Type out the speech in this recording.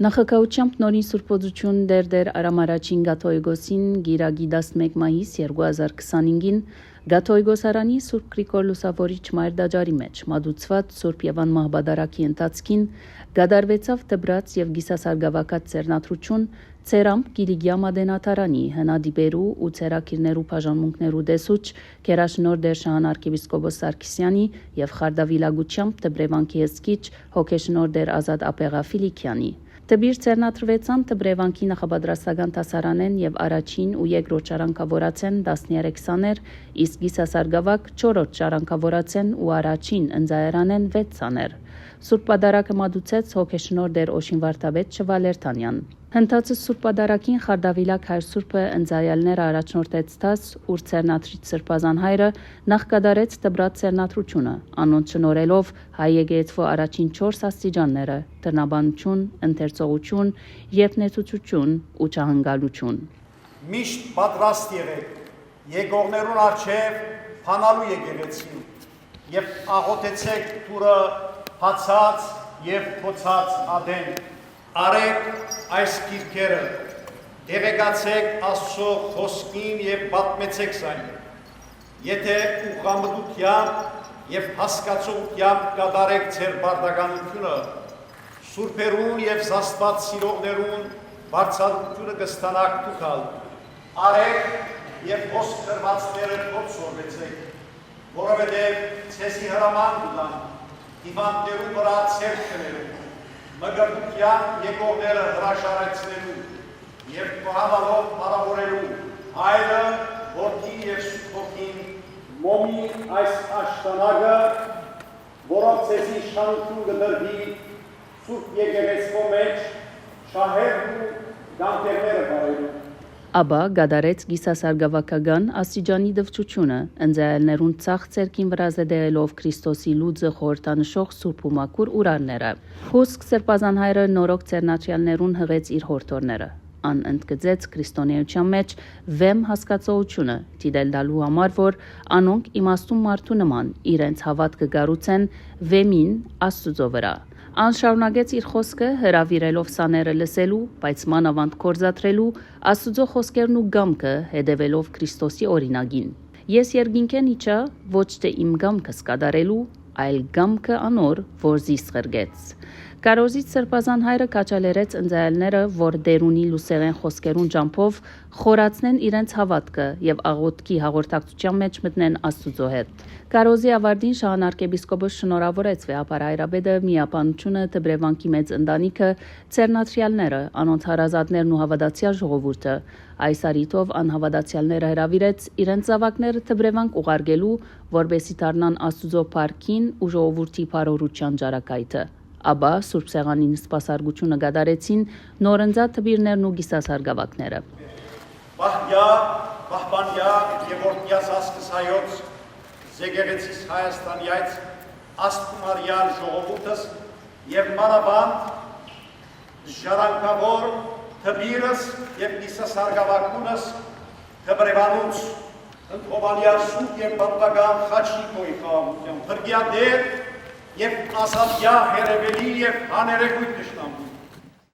Նախագահությամբ նորին Սուրբոձություն դեր Արամարաչին Գաթոյգոսին գիրագի 11 մայիս 2025-ին Գաթոյգոսարանի Սուրբ Գրիգոր Լուսավորիչ մայր դաջարի մեջ մատուցված Սուրբ Եվան Մահբադարակի ընթացքին գդարվեցավ դբրած եւ գիսասարգավակած ծերնատրություն Ցերամփ Գիլիգիա Մադենատարանի հնադիբերու ու ցերակիրներու բաժանմունքներու դեսուչ Գերաշնոր դեր Շահան arczepiskopos Սարգսյանի եւ Խարդավիլագությամբ Տբրևանքի հսկիչ հոգեշնոր դեր Ազատ Ապեղաֆիլիկյանի Տբիր ծերնատրվեցան Տբրևանքի նախաբադրաստական տասարանեն եւ առաջին ու երկրորդ շարանկավորացեն 13-ներ, իսկ գիսասարգավակ 4-րդ շարանկավորացեն ու առաջին ընձայարանեն 6-ներ։ Սուրբ Պատարագը մատուցեց հոգեշնոր դեր Օշին Վարդապետ Շվալերթանյան։ Հնդածը Սուրբ Պատարագին Խարդավիլակ հայր Սուրբը ընձայալները առաջնորդեց տաս, ուր ծերնատրիչ Սրբազան հայրը նախ կդարեց դբրած ծերնատրությունը, անոնց շնորելով հայ եկեղեցու առաջին 4 աստիճանները՝ տրնաբանություն, ընթերցողություն, երբնեցուցություն ու չահնգալություն։ Միշտ պատրաստ եղեք եկողներուն առջև փանալու եկեղեցին եւ աղոթեցեք դուրը հացած եւ փոցած ադեն արեք այս գիրքերը դեղեկացեք Աստծո խոսքին եւ պատմեցեք այն եթե ուղղամտությամբ եւ հասկացողությամբ կատարեք ձեր բարդականությունը սուրբերուն եւ զաստված սիրողներուն բարձրությունը կստանաք դուքալ արեք եւ խոսք կրվածները փոխսորվեցեք որովհետեւ ցեսի հրաման դան Իվաններու վրա ցերքներու մգրտության եկողները հրաշարեցնելու եւ կողանալով բարավորելու այլը որդին եւ սուքին մոմի այս աշտանագը որով ցեսի շանություն կդրվի սուրբ եկեղեցու մեջ շահերն ու գանտերները բարելու Աբա գդարեց գիսասարգավակական աստիճանի դվչությունը ընձայալներուն ցախ ցերկին վրա զդեղելով Քրիստոսի լուծը խորհրդանշող Սուրբ ու Մաքուր ուրարները Հոսք Սրբազան հայրը նորոգ ծերնատրյալներուն հղեց իր հորթորները ան ընդգծեց քրիստոնեության մեջ վեմ հասկացողությունը դիտել դալու համար որ անոնք իմաստուն մարդու նման իրենց հավատքը գառուցեն վեմին Աստծո վրա Ան շարունակեց իր խոսքը հրավիրելով սաները լսելու, բայց մանավանդ կորզատրելու Աստծո խոսքերն ու գամքը հետևելով Քրիստոսի օրինագին։ Ես երկինքեն իջա ոչ թե իմ գամքս կատարելու, այլ գամքը անոր, որ զիս խրգեց։ Կարոզից Սրբազան հայրը կաչալերեց ընձայալները, որ դերունի լուսեղեն խոսքերուն ջամփով խորացնեն իրենց հավատքը եւ աղոթքի հաղորդակցության մեջ մտնեն Աստծո հետ։ Կարոզի ավարտին Շահան arczepiskopos շնորհավորեց վեհապար հայրաբեդը միապանությունը Տբրևանքի մեծ ընտանիքը ծերնատրյալները անոնց հարազատներն ու հավատացյալ ժողովուրդը այս արիտով անհավատացյալները հրավիրեց իրենց զավակները Տբրևանք ուղարկելու որբեսի դառնան Աստծո փառքին ու ժողովրդի բարօրության ջարակայթը Աբա Սուրբ Սեղանին սպասարկությունը գդարեցին նորընձա տբիրներն ու գիսասարգավակները Բահյա, Բահբանյա եւ Օրդյաս Ասկսայոց Զեգերեցիս Հայաստանյայց Աստմարյալ ժողովուրդս եւ մանավանդ ժառանգավոր տբիրս եւ գիսասարգավակունս Տբրևանուց ընդհանրյալ սուտ եւ պատվական խաչիկոյի խաղաղության փրկյա դեր եւ ասատյա հերևելի եւ հաներեկույթ